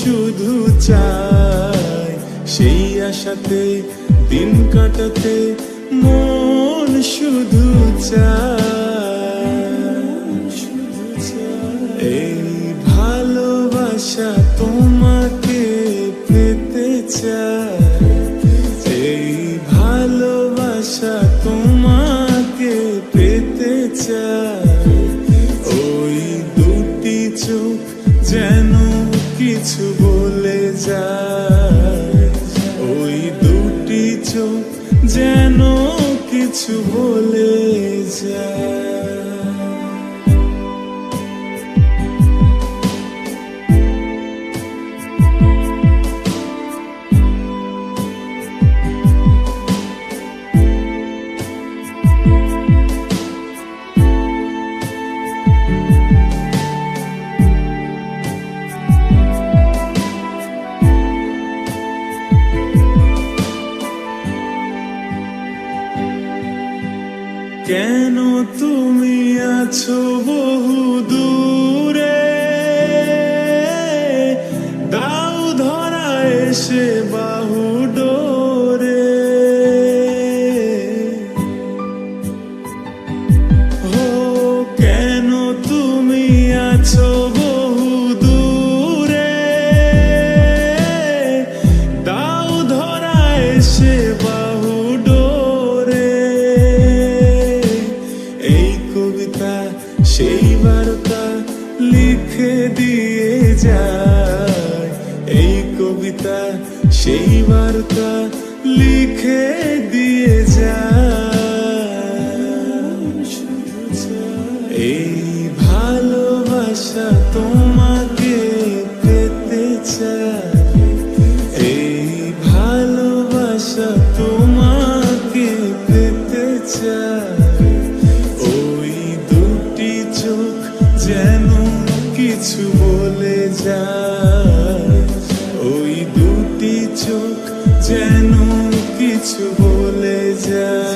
শুধু চায় সেই আশাতে দিন কাটাতে, মন শুধু চায় এই ভালোবাসা তোমাকে পেতে চায়, এই ভালোবাসা তোমাকে পেতে চায়। ওই দুটি চোখ যেন কিছু বলে যায়, ওই দুটি চোখ যেন কিছু বলে যায়। কেন তুমি আছো বহু দূরে, দাও ধরা এসে বাহু ডোরে। ও কেন তুমি আছো বহু দূরে, দাও ধরা এসে বাহু ডোরে। সেই বার্তা লিখে দিয়ে যায়, এই কবিতা সেই বার্তা লিখে দিয়ে যায়। এই ভালোবাসা তোমাকে পেতে চায়, এই ভালোবাসা তোমাকে পেতে চায়। যেন কিছু বলে যায়, ওই দুটি চোখ যেন কিছু বলে যায়।